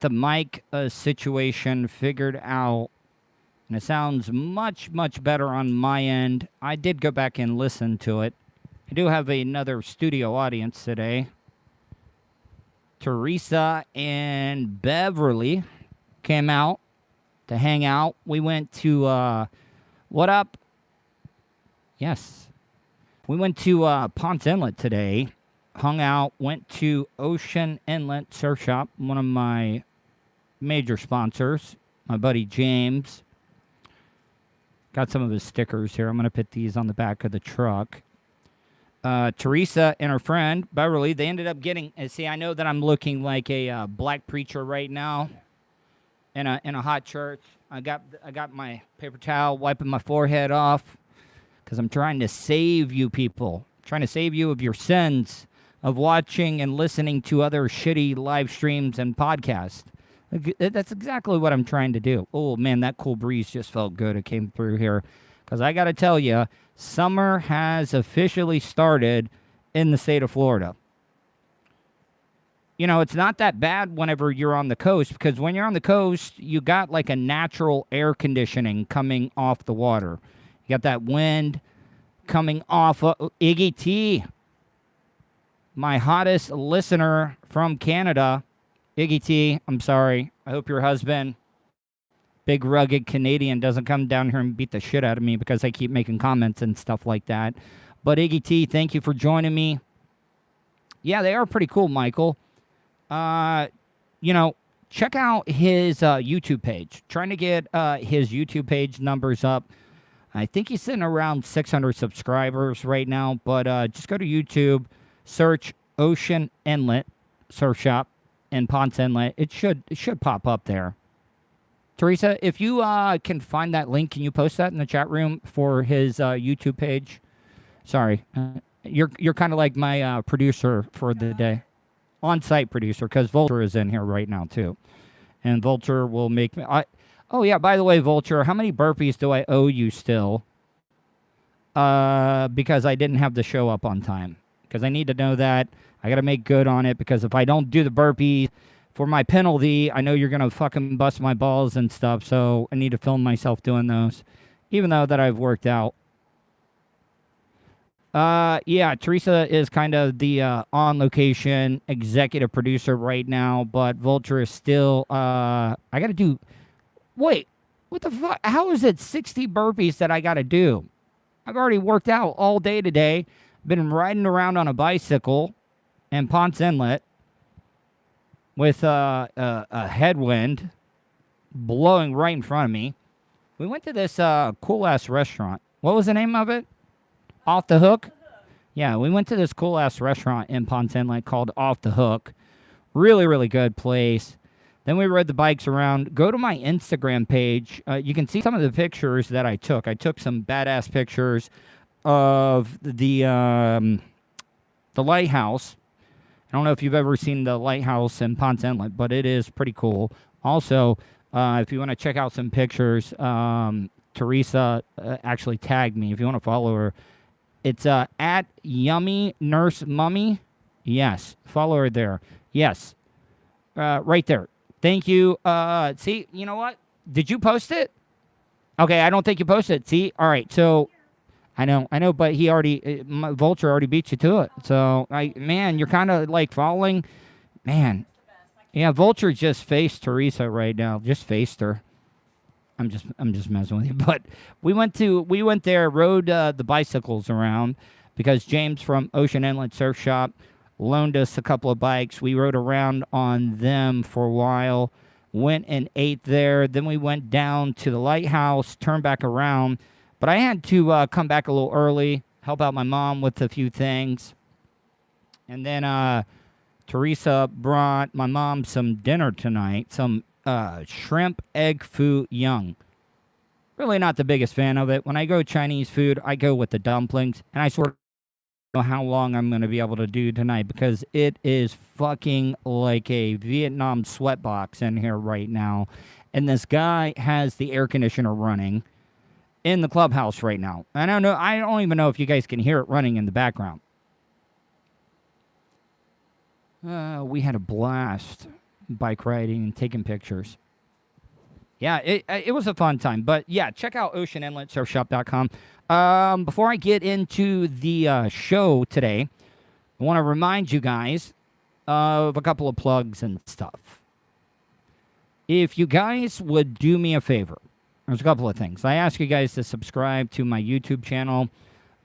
the mic situation figured out, and it sounds much, much better on my end. I did go back and listen to it. I do have another studio audience today. Teresa and Beverly came out to hang out. We went to, what up? Yes. We went to Ponce Inlet today, hung out, went to Ocean Inlet Surf Shop, one of my major sponsors, my buddy James. Got some of his stickers here. I'm going to put these on the back of the truck. Teresa and her friend, Beverly, they ended up getting, see, I know that I'm looking like a black preacher right now in a hot church. I got my paper towel, wiping my forehead off because I'm trying to save you people. I'm trying to save you of your sins of watching and listening to other shitty live streams and podcasts. That's exactly what I'm trying to do. Oh, man, that cool breeze just felt good. It came through here. Because I got to tell you, summer has officially started in the state of Florida. You know, it's not that bad whenever you're on the coast, because when you're on the coast, you got like a natural air conditioning coming off the water. You got that wind coming off of Iggy T, my hottest listener from Canada. Iggy T, I'm sorry. I hope your husband, big rugged Canadian, doesn't come down here and beat the shit out of me because I keep making comments and stuff like that. But Iggy T, thank you for joining me. Yeah, they are pretty cool, Michael. You know, check out his YouTube page. Trying to get his YouTube page numbers up. I think he's sitting around 600 subscribers right now. But just go to YouTube, search Ocean Inlet Surf Shop in Ponce Inlet. It should pop up there. Teresa, if you can find that link, can you post that in the chat room for his YouTube page? Sorry, you're kind of like my producer for the day, on-site producer, because Vulture is in here right now too, and Vulture will make me. Oh yeah, by the way, Vulture, how many burpees do I owe you still? Because I didn't have the show up on time. Because I need to know that. I got to make good on it, because if I don't do the burpees for my penalty, I know you're going to fucking bust my balls and stuff, so I need to film myself doing those, even though that I've worked out. Yeah, Teresa is kind of the on-location executive producer right now, but Vulture is still, I got to do, wait, what the fuck? How is it 60 burpees that I got to do? I've already worked out all day today, been riding around on a bicycle in Ponce Inlet with a headwind blowing right in front of me. We went to this cool-ass restaurant. What was the name of it? Off the Hook? Yeah, we went to this cool-ass restaurant in Ponce Inlet called Off the Hook. Really, really good place. Then we rode the bikes around. Go to my Instagram page. You can see some of the pictures that I took. I took some badass pictures of the lighthouse. I don't know if you've ever seen the lighthouse in Ponce Inlet, but it is pretty cool. Also, if you want to check out some pictures, Teresa actually tagged me. If you want to follow her, it's at Yummy Nurse Mummy. Yes, follow her there. Yes, right there. Thank you. See, you know what? Did you post it? Okay, I don't think you posted it. See? All right, so I know, but he already, Vulture already beat you to it. So, man, you're kind of like following, man. Yeah, Vulture just faced Teresa right now. Just faced her. I'm just messing with you. But we went there, rode the bicycles around because James from Ocean Inlet Surf Shop loaned us a couple of bikes. We rode around on them for a while, went and ate there. Then we went down to the lighthouse, turned back around. But I had to come back a little early, help out my mom with a few things. And then Teresa brought my mom some dinner tonight, some shrimp egg foo young. Really not the biggest fan of it. When I go Chinese food, I go with the dumplings. And I sort of know how long I'm going to be able to do tonight because it is fucking like a Vietnam sweatbox in here right now. And this guy has the air conditioner running in the clubhouse right now. I don't even know if you guys can hear it running in the background. We had a blast. bike riding and taking pictures. Yeah, it was a fun time. But yeah, check out oceaninletsurfshop.com. Before I get into the show today, I want to remind you guys of a couple of plugs and stuff. If you guys would do me a favor, there's a couple of things. I ask you guys to subscribe to my YouTube channel,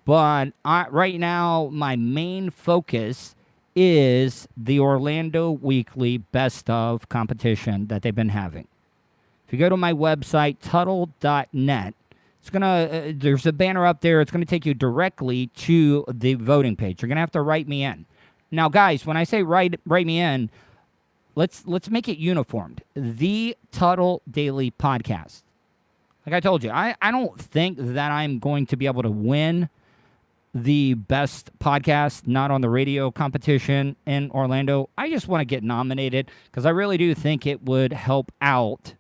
but right now my main focus is the Orlando Weekly Best Of competition that they've been having. If you go to my website, Tuddle.net, it's gonna there's a banner up there. It's gonna take you directly to the voting page. You're gonna have to write me in. Now, guys, when I say write me in, let's make it uniformed. The Tuddle Daily Podcast. Like I told you, I don't think that I'm going to be able to win the best podcast not on the radio competition in Orlando. I just want to get nominated because I really do think it would help out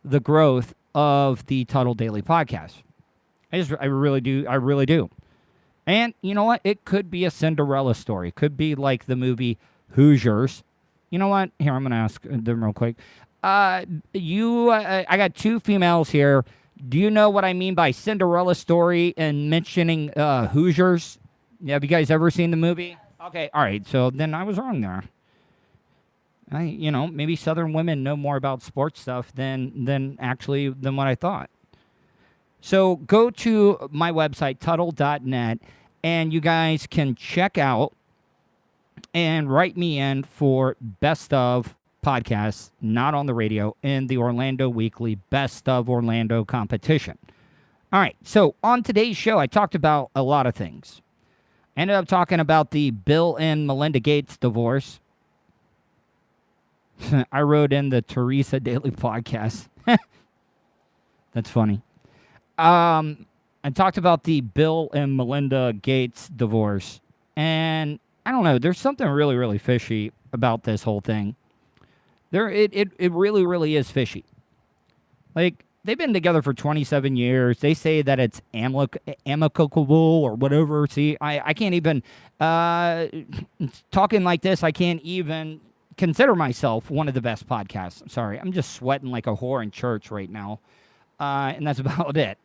the growth of the Tuddle Daily Podcast. I really do. And you know what? It could be a Cinderella story. It could be like the movie Hoosiers. You know what? Here, I'm going to ask them real quick. I got two females here. Do you know what I mean by Cinderella story and mentioning Hoosiers? Have you guys ever seen the movie? Okay, all right. So then I was wrong there. Maybe Southern women know more about sports stuff than what I thought. So go to my website, Tuddle.net, and you guys can check out and write me in for Best Of podcasts, not on the radio, in the Orlando Weekly Best Of Orlando competition. All right, so on today's show, I talked about a lot of things. I ended up talking about the Bill and Melinda Gates divorce. I wrote in the Teresa Daily Podcast. That's funny. I talked about the Bill and Melinda Gates divorce. And I don't know, there's something really, really fishy about this whole thing. It really, really is fishy. Like, they've been together for 27 years. They say that it's amicable or whatever. See, I can't even, talking like this, I can't even consider myself one of the best podcasts. I'm sorry. I'm just sweating like a whore in church right now. And that's about it.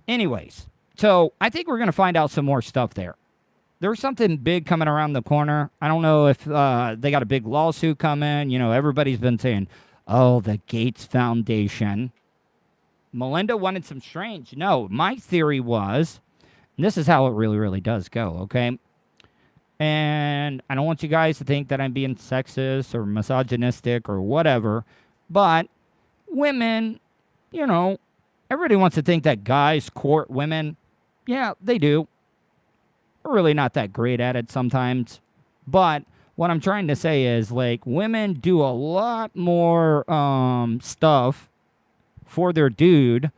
Anyways, so I think we're going to find out some more stuff there. There's something big coming around the corner. I don't know if they got a big lawsuit coming. You know, everybody's been saying, oh, the Gates Foundation. Melinda wanted some strange. No, my theory was, and this is how it really, really does go, okay? And I don't want you guys to think that I'm being sexist or misogynistic or whatever, but women, you know, everybody wants to think that guys court women. Yeah, they do. We're really not that great at it sometimes. But what I'm trying to say is, like, women do a lot more stuff for their dude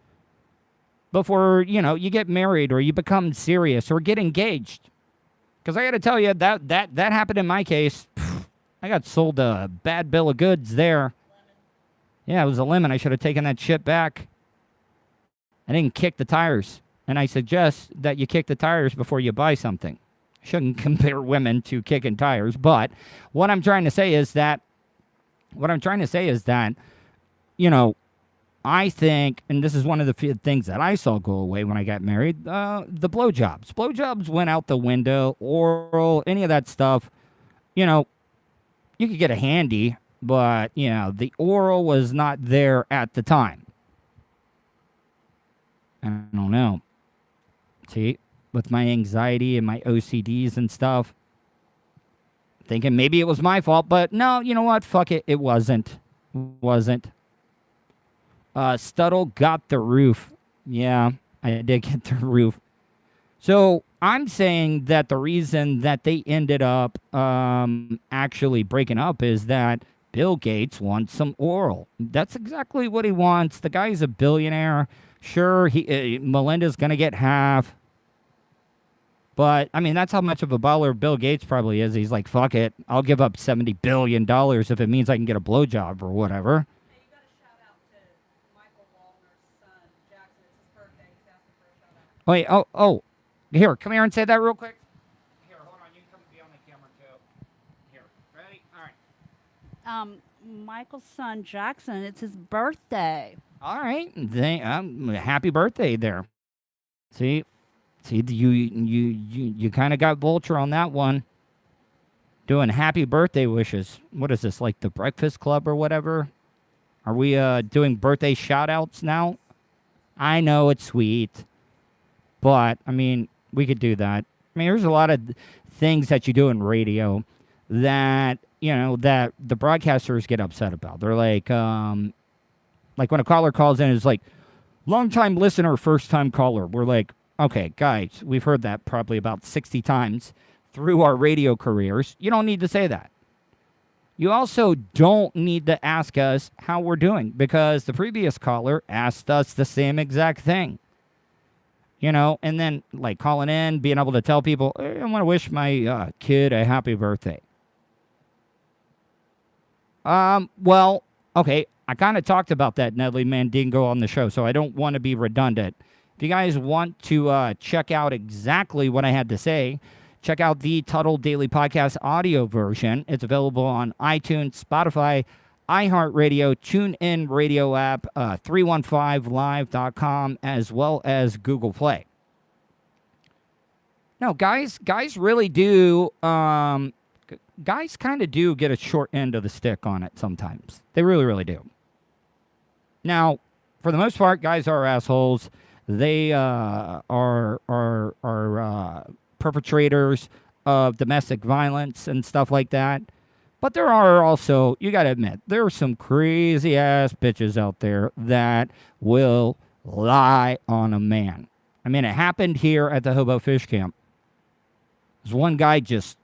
before, you know, you get married or you become serious or get engaged. Because I got to tell you, that happened in my case. I got sold a bad bill of goods there. Yeah, it was a lemon. I should have taken that shit back. I didn't kick the tires. And I suggest that you kick the tires before you buy something. Shouldn't compare women to kicking tires. But what I'm trying to say is that, you know, I think, and this is one of the few things that I saw go away when I got married, the blowjobs. Blowjobs went out the window, oral, any of that stuff. You know, you could get a handy, but, you know, the oral was not there at the time. I don't know. See, with my anxiety and my OCDs and stuff, thinking maybe it was my fault, but no, you know what? Fuck it. It wasn't. Tuddle got the roof. Yeah, I did get the roof. So I'm saying that the reason that they ended up actually breaking up is that Bill Gates wants some oral. That's exactly what he wants. The guy's a billionaire. Sure, Melinda's going to get half. But, I mean, that's how much of a baller Bill Gates probably is. He's like, fuck it. I'll give up $70 billion if it means I can get a blowjob or whatever. Hey, you got to shout out to Michael Wallner's son, Jackson. It's his birthday. He's asking for a shout out. Wait, oh. Here, come here and say that real quick. Here, hold on. You can come be on the camera, too. Here, ready? All right. Michael's son Jackson, it's his birthday. All right. Happy birthday there. See, you kind of got Vulture on that one. Doing happy birthday wishes. What is this, like the Breakfast Club or whatever? Are we doing birthday shout-outs now? I know it's sweet, but, I mean, we could do that. I mean, there's a lot of things that you do in radio that, that the broadcasters get upset about. They're like when a caller calls in, it's like, long-time listener, first-time caller. We're like, okay, guys, we've heard that probably about 60 times through our radio careers. You don't need to say that. You also don't need to ask us how we're doing because the previous caller asked us the same exact thing. And then like calling in, being able to tell people, hey, I want to wish my kid a happy birthday. Well, okay, I kind of talked about that Nedley Mandingo on the show, so I don't want to be redundant. If you guys want to check out exactly what I had to say, check out the Tuddle Daily Podcast audio version. It's available on iTunes, Spotify, iHeartRadio, TuneIn Radio app, 315live.com, as well as Google Play. No, guys really do, guys kind of do get a short end of the stick on it sometimes. They really, really do. Now, for the most part, guys are assholes. They are perpetrators of domestic violence and stuff like that. But there are also, you got to admit, there are some crazy-ass bitches out there that will lie on a man. I mean, it happened here at the Hobo Fish Camp. This one guy just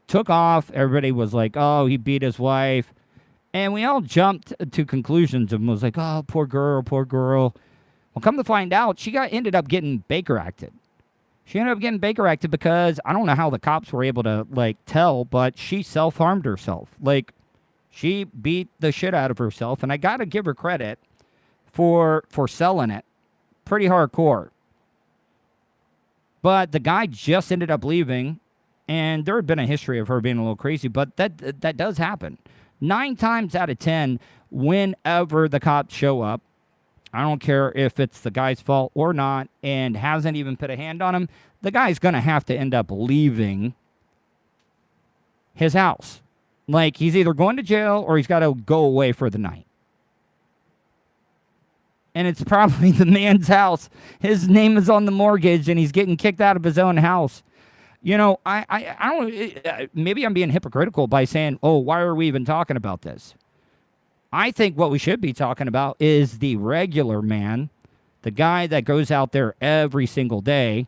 took off. Everybody was like, oh, he beat his wife. And we all jumped to conclusions and was like, oh, poor girl, poor girl. Well, come to find out, she ended up getting Baker acted. She ended up getting Baker acted because I don't know how the cops were able to, tell, but she self-harmed herself. She beat the shit out of herself, and I got to give her credit for selling it pretty hardcore. But the guy just ended up leaving, and there had been a history of her being a little crazy, but that does happen. 9 times out of 10, whenever the cops show up, I don't care if it's the guy's fault or not, and hasn't even put a hand on him, the guy's going to have to end up leaving his house. He's either going to jail or he's got to go away for the night. And it's probably the man's house. His name is on the mortgage, and he's getting kicked out of his own house. I don't, maybe I'm being hypocritical by saying, oh, why are we even talking about this? I think what we should be talking about is the regular man, the guy that goes out there every single day,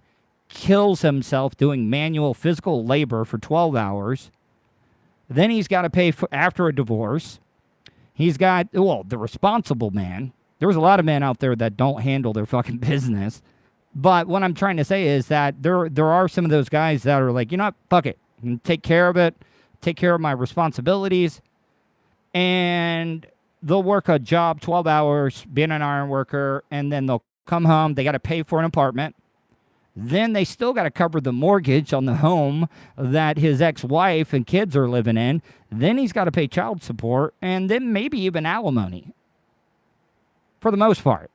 kills himself doing manual physical labor for 12 hours. Then he's got to pay for after a divorce. He's got, the responsible man. There's a lot of men out there that don't handle their fucking business. But what I'm trying to say is that there are some of those guys that are like, fuck it. Take care of it. Take care of my responsibilities. And they'll work a job 12 hours, being an iron worker, and then they'll come home. They got to pay for an apartment. Then they still got to cover the mortgage on the home that his ex-wife and kids are living in. Then he's got to pay child support, and then maybe even alimony. For the most part.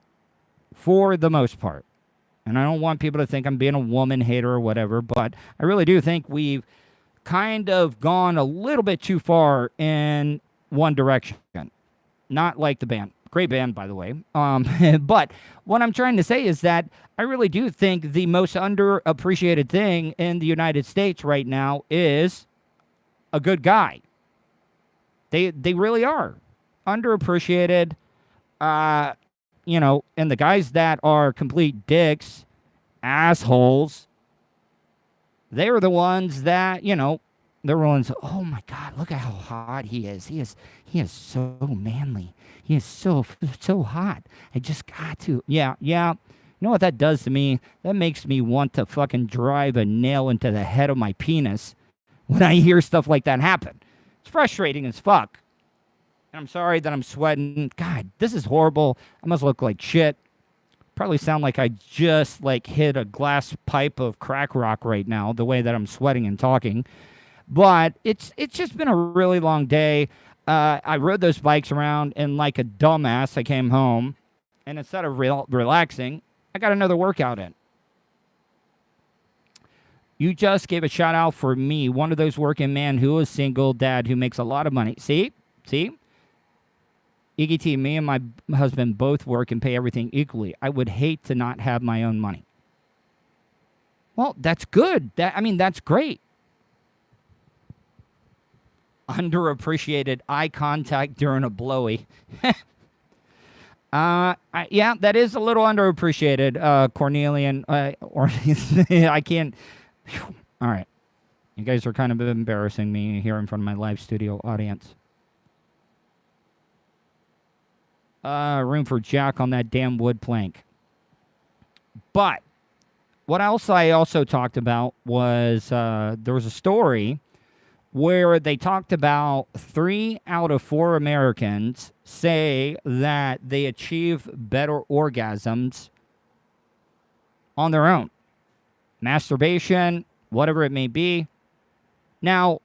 And I don't want people to think I'm being a woman hater or whatever, but I really do think we've kind of gone a little bit too far in one direction. Not like the band. Great band, by the way. But what I'm trying to say is that I really do think the most underappreciated thing in the United States right now is a good guy. They really are. Underappreciated. And the guys that are complete dicks, assholes, they're the ones that, they're the ones, oh my God, look at how hot he is. He is so manly. He is so hot. I just got to. Yeah. You know what that does to me? That makes me want to fucking drive a nail into the head of my penis when I hear stuff like that happen. It's frustrating as fuck. And I'm sorry that I'm sweating. God, this is horrible. I must look like shit. Probably sound like I just hit a glass pipe of crack rock right now, the way that I'm sweating and talking. But it's just been a really long day. I rode those bikes around, and like a dumbass, I came home, and instead of relaxing, I got another workout in. You just gave a shout out for me, one of those working man who is single, dad who makes a lot of money. See? Iggy T, me and my husband both work and pay everything equally. I would hate to not have my own money. Well, that's good. That's great. Underappreciated eye contact during a blowy. Yeah, that is a little underappreciated, Cornelian. Or I can't. Whew. All right. You guys are kind of embarrassing me here in front of my live studio audience. Room for Jack on that damn wood plank. But what else I also talked about was there was a story where they talked about 3 out of 4 Americans say that they achieve better orgasms on their own. Masturbation, whatever it may be. Now,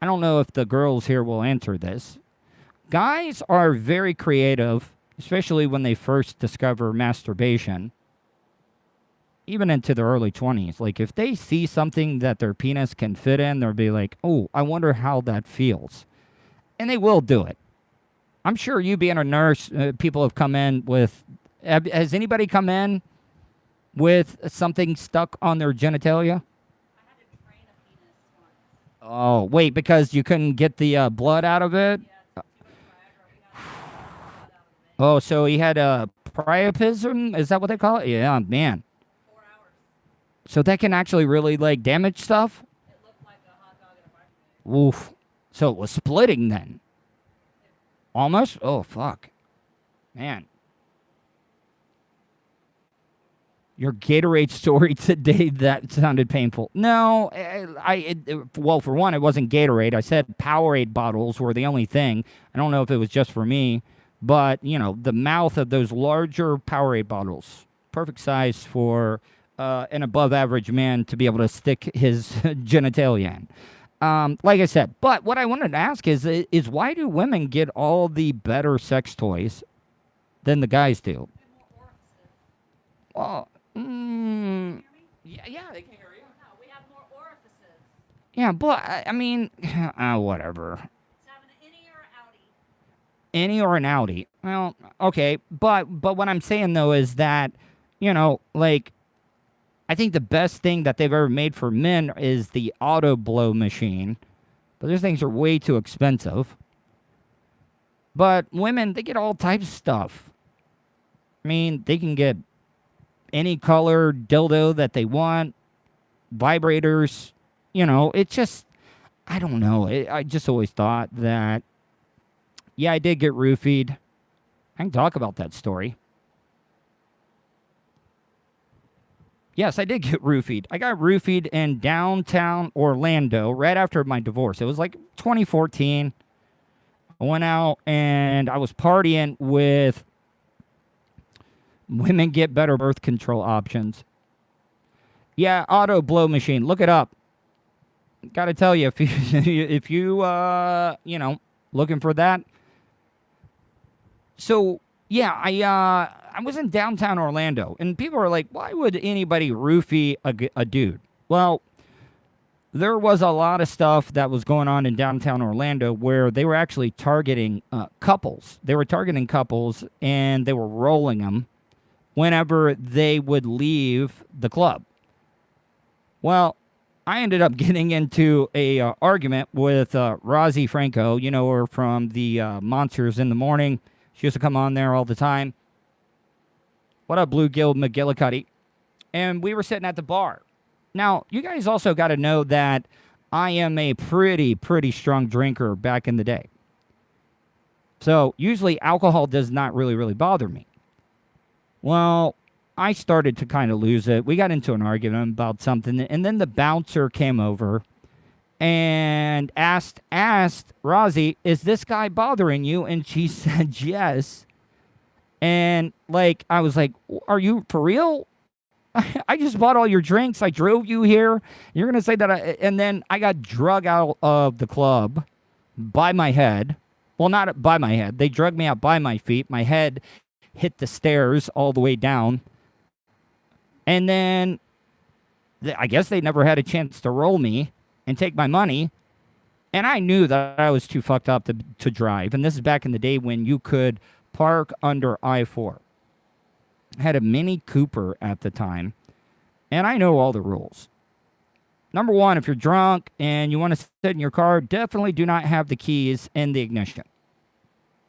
I don't know if the girls here will answer this. Guys are very creative, especially when they first discover masturbation, even into their early 20s. Like, if they see something that their penis can fit in, they'll be like, oh, I wonder how that feels. And they will do it. I'm sure you being a nurse, people have come in with... Has anybody come in with something stuck on their genitalia? I had to train a penis once. Oh, wait, because you couldn't get the blood out of it? Yeah, too much Viagra. We had to get the blood out of it. Oh, so he had a priapism? Is that what they call it? Yeah, man. 4 hours. So that can actually really, like, damage stuff? It looked like a hot dog in a microwave. Oof. So it was splitting then? Almost? Oh, fuck. Man. Your Gatorade story today, that sounded painful. No, well, for one, it wasn't Gatorade. I said Powerade bottles were the only thing. I don't know if it was just for me, but, you know, the mouth of those larger Powerade bottles, perfect size for an above-average man to be able to stick his genitalia in. Like I said, but what I wanted to ask is why do women get all the better sex toys than the guys do? We have more orifices. Well, Yeah, they can hear you. no, we have more orifices. Yeah, but I mean, whatever. It's having an innie or an outie. Any or an outie. Well, okay, but what I'm saying though is that, you know, like, I think the best thing that they've ever made for men is the auto blow machine, but those things are way too expensive. But women, they get all types of stuff. I mean, they can get any color dildo that they want, vibrators, you know, it's just, I don't know. I just always thought that, yeah, I did get roofied. I can talk about that story. Yes, I did get roofied. I got roofied in downtown Orlando right after my divorce. It was like 2014. I went out and I was partying with Women Get Better Birth Control Options. Yeah, auto blow machine. Look it up. Got to tell you, if you you know, looking for that. So yeah, I was in downtown Orlando, and people are like, "Why would anybody roofie a dude?" Well, there was a lot of stuff that was going on in downtown Orlando where they were actually targeting couples. They were targeting couples, and they were rolling them whenever they would leave the club. Well, I ended up getting into a argument with Rosie Franco. You know her from the Monsters in the Morning. She used to come on there all the time. What up, Bluegill McGillicuddy? And we were sitting at the bar. Now, you guys also got to know that I am a pretty strong drinker back in the day. So usually alcohol does not really bother me. Well, I started to kind of lose it. We got into an argument about something, and then the bouncer came over and asked Rosie, "Is this guy bothering you?" And she said yes. And like, I was like, "Are you for real? I just bought all your drinks. I drove you here. You're gonna say that?" And then I got drug out of the club by my head. Well, not by my head. They drug me out by my feet. My head hit the stairs all the way down. And then I guess they never had a chance to roll me and take my money. And I knew that I was too fucked up to drive. And this is back in the day when you could park under I-4. I had a Mini Cooper at the time. And I know all the rules. Number one, if you're drunk and you want to sit in your car, definitely do not have the keys in the ignition.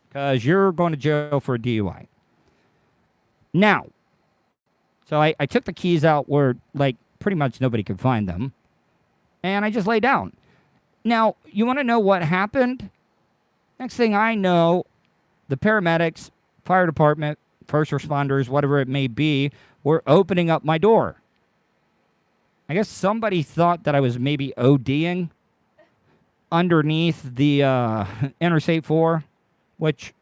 Because you're going to jail for a DUI. Now, so I took the keys out where, like, pretty much nobody could find them. And I just lay down. Now, you want to know what happened? Next thing I know, the paramedics, fire department, first responders, whatever it may be, were opening up my door. I guess somebody thought that I was maybe ODing underneath the Interstate 4, which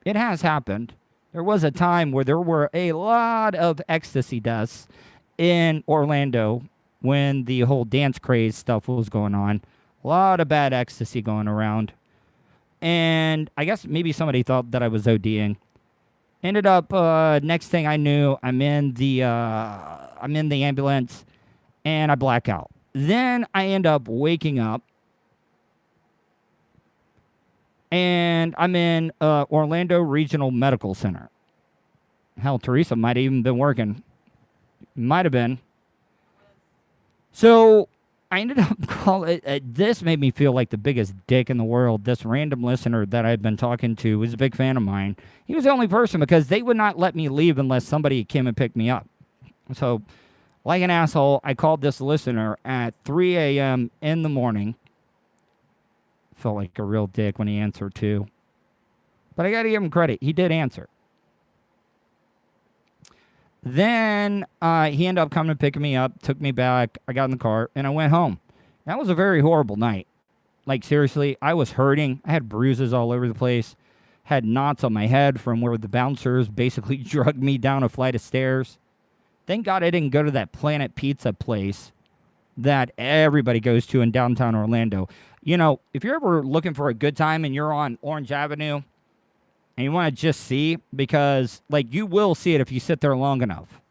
it has happened. There was a time where there were a lot of ecstasy deaths in Orlando when the whole dance craze stuff was going on. A lot of bad ecstasy going around. And I guess maybe somebody thought that I was ODing. Ended up, next thing I knew, I'm in the ambulance. And I black out. Then I end up waking up. And I'm in Orlando Regional Medical Center. Hell, Teresa might have even been working. Might have been. So I ended up calling. This made me feel like the biggest dick in the world. This random listener that I'd been talking to was a big fan of mine. He was the only person because they would not let me leave unless somebody came and picked me up. So, like an asshole, I called this listener at 3 a.m. in the morning. Felt like a real dick when he answered, too. But I got to give him credit. He did answer. Then he ended up coming and picking me up, took me back. I got in the car, and I went home. That was a very horrible night. Like, seriously, I was hurting. I had bruises all over the place. Had knots on my head from where the bouncers basically drugged me down a flight of stairs. Thank God I didn't go to that Planet Pizza place that everybody goes to in downtown Orlando. You know, if you're ever looking for a good time and you're on Orange Avenue and you want to just see, because, like, you will see it if you sit there long enough.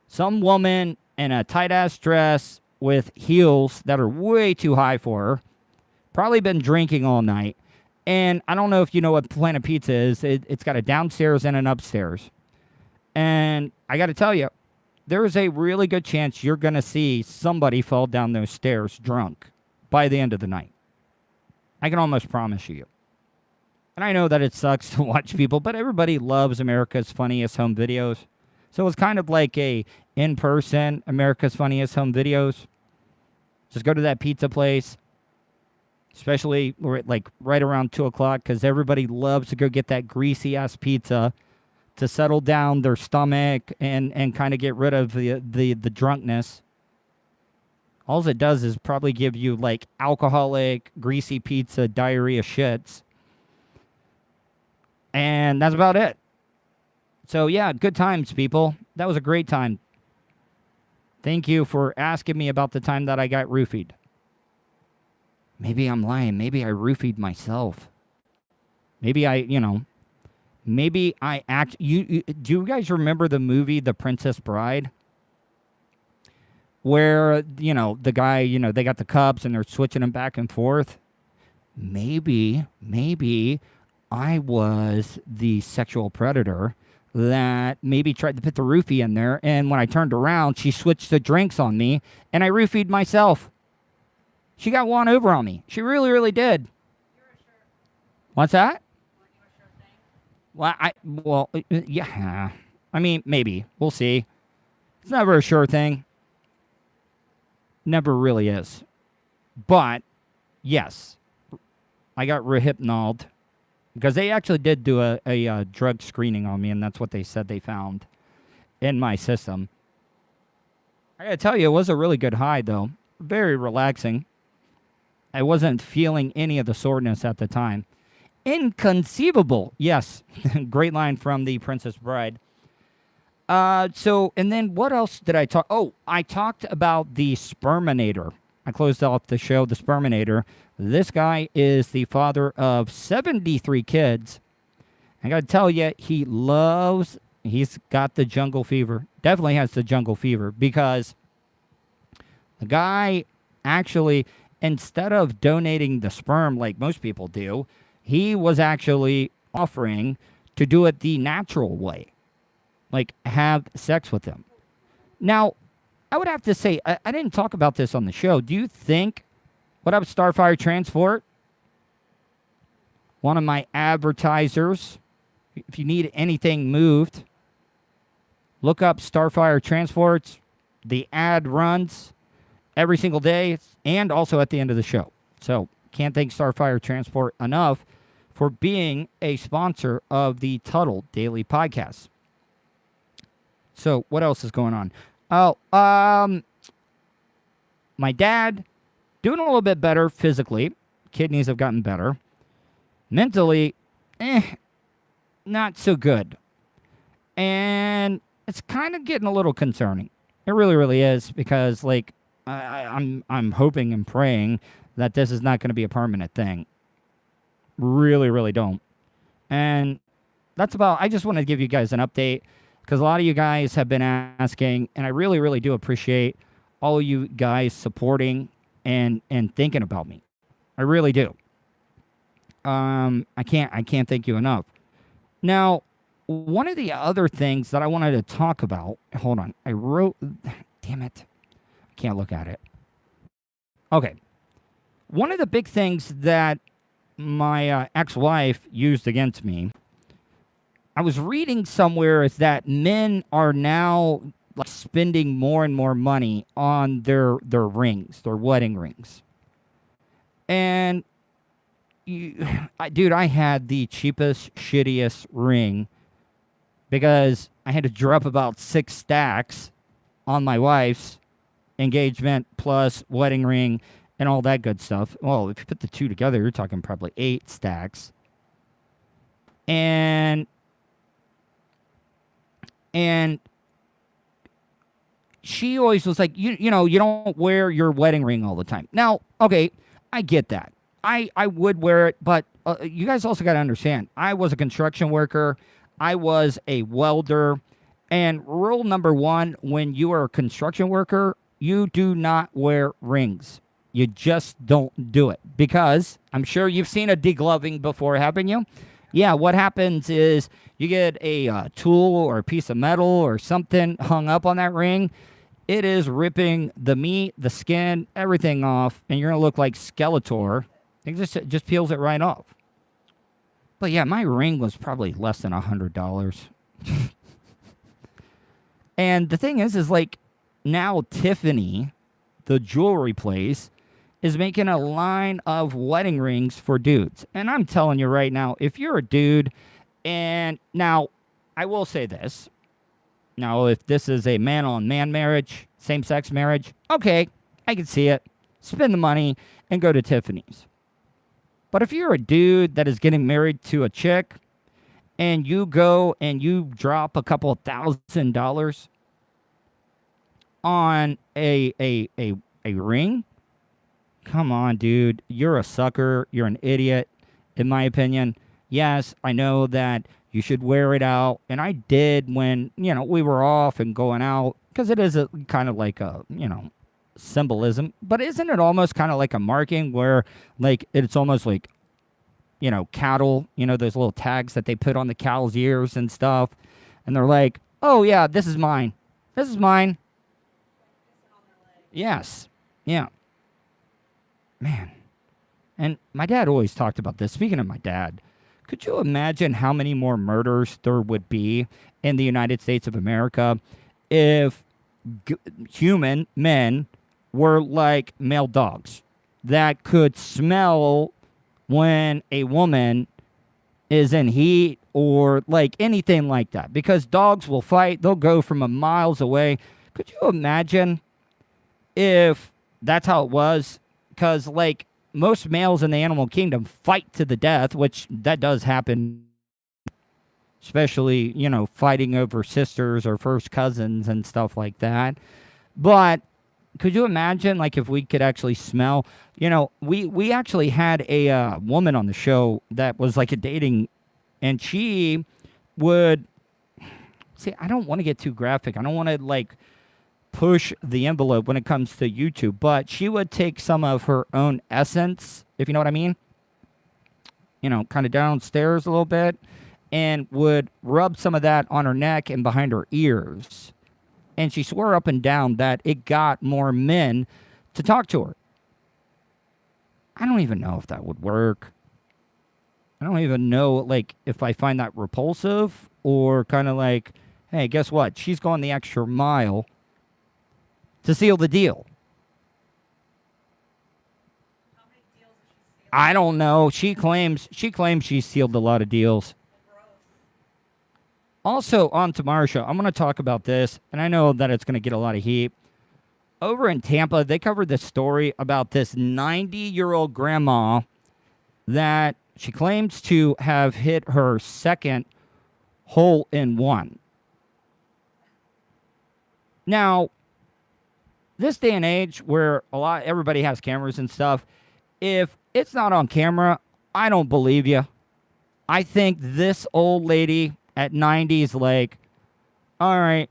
Some woman in a tight-ass dress with heels that are way too high for her, probably been drinking all night, and I don't know if you know what Planet Pizza is. It's got a downstairs and an upstairs. And I got to tell you, there is a really good chance you're going to see somebody fall down those stairs drunk by the end of the night. I can almost promise you. And I know that it sucks to watch people, but everybody loves America's Funniest Home Videos. So it's kind of like a in-person America's Funniest Home Videos. Just go to that pizza place, especially like right around 2 o'clock, because everybody loves to go get that greasy-ass pizza to settle down their stomach and kind of get rid of the drunkenness. All it does is probably give you, like, alcoholic, greasy pizza, diarrhea shits. And that's about it. So, yeah, good times, people. That was a great time. Thank you for asking me about the time that I got roofied. Maybe I'm lying. Maybe I roofied myself. Maybe Maybe I act. Do you guys remember the movie The Princess Bride? Where, the guy, they got the cups and they're switching them back and forth. Maybe I was the sexual predator that maybe tried to put the roofie in there. And when I turned around, she switched the drinks on me and I roofied myself. She got one over on me. She really, really did. What's that? Well, yeah. I mean, maybe. We'll see. It's never a sure thing. Never really is. But, yes. I got rehypnoled. Because they actually did do a drug screening on me, and that's what they said they found in my system. I gotta tell you, it was a really good high, though. Very relaxing. I wasn't feeling any of the soreness at the time. Inconceivable. Yes. Great line from The Princess Bride. And then what else did I talk? Oh, I talked about the Sperminator. I closed off the show, The Sperminator. This guy is the father of 73 kids. I got to tell you, he's got the jungle fever. Definitely has the jungle fever because the guy actually, instead of donating the sperm like most people do, he was actually offering to do it the natural way, like have sex with them. Now, I would have to say, I didn't talk about this on the show. Do you think, what up, Starfire Transport? One of my advertisers. If you need anything moved, look up Starfire Transports. The ad runs every single day and also at the end of the show. So can't thank Starfire Transport enough for being a sponsor of the Tuddle Daily Podcast. So what else is going on? Oh, my dad doing a little bit better physically. Kidneys have gotten better. Mentally, not so good. And it's kind of getting a little concerning. It really, really is, because like I'm hoping and praying that this is not going to be a permanent thing. Really, really don't. And that's about, I just want to give you guys an update, because a lot of you guys have been asking, and I really, really do appreciate all of you guys supporting and thinking about me. I really do. I can't thank you enough. Now, one of the other things that I wanted to talk about, hold on, I wrote, damn it, I can't look at it. Okay. One of the big things that my ex-wife used against me, I was reading somewhere, is that men are now like spending more and more money on their rings, their wedding rings. And dude, I had the cheapest, shittiest ring because I had to drop about 6 stacks on my wife's engagement plus wedding ring and all that good stuff. Well, if you put the two together, you're talking probably 8 stacks. And she always was like, you know, you don't wear your wedding ring all the time. Now, okay, I get that. I would wear it, but you guys also got to understand, I was a construction worker. I was a welder. And rule number 1, when you are a construction worker, you do not wear rings. You just don't do it. Because I'm sure you've seen a degloving before, haven't you? Yeah, what happens is you get a tool or a piece of metal or something hung up on that ring. It is ripping the meat, the skin, everything off, and you're going to look like Skeletor. It just peels it right off. But yeah, my ring was probably less than $100. And the thing is like, now Tiffany, the jewelry place, is making a line of wedding rings for dudes. And I'm telling you right now, if you're a dude, and now I will say this. Now, if this is a man-on-man marriage, same-sex marriage, okay, I can see it. Spend the money and go to Tiffany's. But if you're a dude that is getting married to a chick, and you go and you drop a couple $1,000 on a ring, come on, dude. You're a sucker. You're an idiot, in my opinion. Yes, I know that you should wear it out. And I did when, you know, we were off and going out. Because it is a kind of like a, you know, symbolism. But isn't it almost kind of like a marking where, like, it's almost like, you know, cattle. You know, those little tags that they put on the cow's ears and stuff. And they're like, oh, yeah, this is mine. This is mine. Yes. Yeah. Man. And my dad always talked about this. Speaking of my dad, could you imagine how many more murders there would be in the United States of America if human men were like male dogs that could smell when a woman is in heat or like anything like that? Because dogs will fight. They'll go from a miles away. Could you imagine if that's how it was? Because, like, most males in the animal kingdom fight to the death, which that does happen, especially, you know, fighting over sisters or first cousins and stuff like that. But could you imagine, like, if we could actually smell? You know, we actually had a woman on the show that was like a dating, and she would see. I don't want to get too graphic. I don't want to like push the envelope when it comes to YouTube, but she would take some of her own essence, if you know what I mean. You know, kind of downstairs a little bit, and would rub some of that on her neck and behind her ears. And she swore up and down that it got more men to talk to her. I don't even know if that would work. I don't even know, like, if I find that repulsive or kind of like, hey, guess what? She's going the extra mile to seal the deal. How many deals has she sealed? I don't know. She claims she sealed a lot of deals. Gross. Also, on tomorrow's show, I'm going to talk about this, and I know that it's going to get a lot of heat. Over in Tampa, they covered this story about this 90-year-old grandma that she claims to have hit her second hole in one. Now, this day and age where everybody has cameras and stuff, if it's not on camera, I don't believe you. I think this old lady at 90 is like, all right,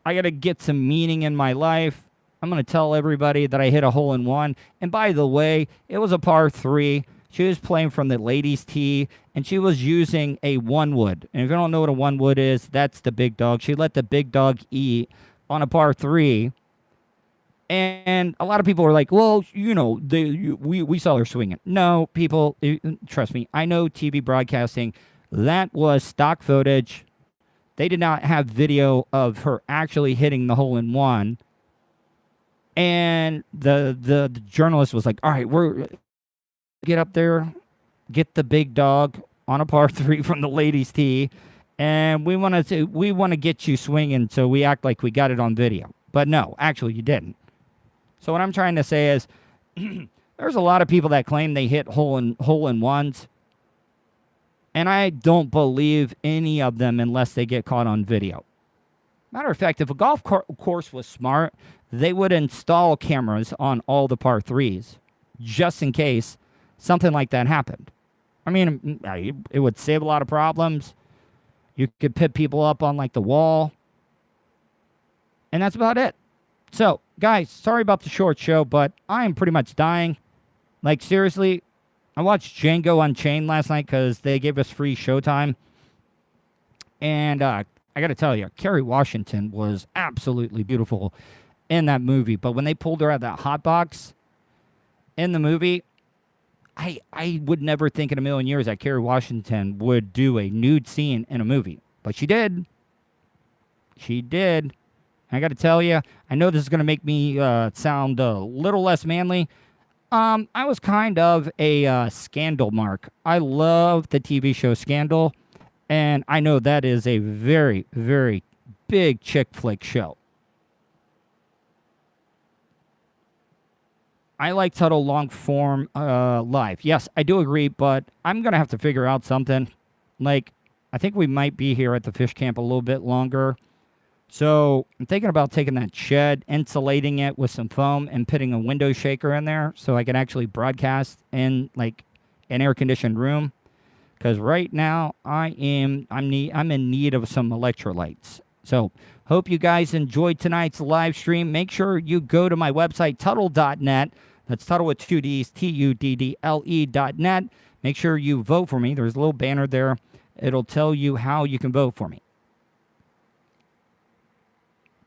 I got to get some meaning in my life. I'm going to tell everybody that I hit a hole in one. And by the way, it was a par 3. She was playing from the ladies' tee, and she was using a one wood. And if you don't know what a one wood is, that's the big dog. She let the big dog eat on a par 3. And a lot of people were like, well, you know, we saw her swinging. No, people, trust me, I know TV broadcasting. That was stock footage. They did not have video of her actually hitting the hole in one. And the journalist was like, all right, get up there, get the big dog on a par 3 from the ladies' tee, and we want to get you swinging, so we act like we got it on video. But no, actually, you didn't. So what I'm trying to say is, there's a lot of people that claim they hit hole in ones, and I don't believe any of them unless they get caught on video. Matter of fact, if a golf course was smart, they would install cameras on all the par 3s, just in case something like that happened. I mean, it would save a lot of problems. You could pit people up on, like, the wall. And that's about it. So, guys, sorry about the short show, but I am pretty much dying. Like, seriously, I watched Django Unchained last night because they gave us free showtime. And I got to tell you, Kerry Washington was absolutely beautiful in that movie. But when they pulled her out of that hot box in the movie, I would never think in a million years that Kerry Washington would do a nude scene in a movie. But she did. She did. I got to tell you, I know this is going to make me sound a little less manly. I was kind of a Scandal mark. I love the TV show Scandal, and I know that is a very, very big chick flick show. I like Tuddle long form live. Yes, I do agree, but I'm going to have to figure out something. Like, I think we might be here at the fish camp a little bit longer. So I'm thinking about taking that shed, insulating it with some foam, and putting a window shaker in there so I can actually broadcast in, like, an air-conditioned room. Because right now I'm in need of some electrolytes. So hope you guys enjoyed tonight's live stream. Make sure you go to my website, Tuddle.net. That's Tuddle with 2 Ds, Tuddle.net. Make sure you vote for me. There's a little banner there. It'll tell you how you can vote for me.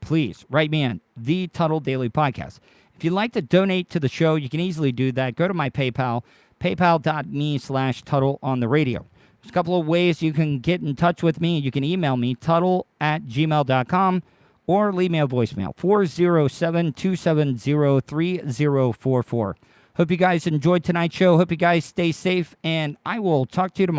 Please write me in, the Tuddle Daily Podcast. If you'd like to donate to the show, you can easily do that. Go to my PayPal, paypal.me/Tuddle on the radio. There's a couple of ways you can get in touch with me. You can email me, Tuddle@gmail.com, or leave me a voicemail, 407-270-3044. Hope you guys enjoyed tonight's show. Hope you guys stay safe, and I will talk to you tomorrow.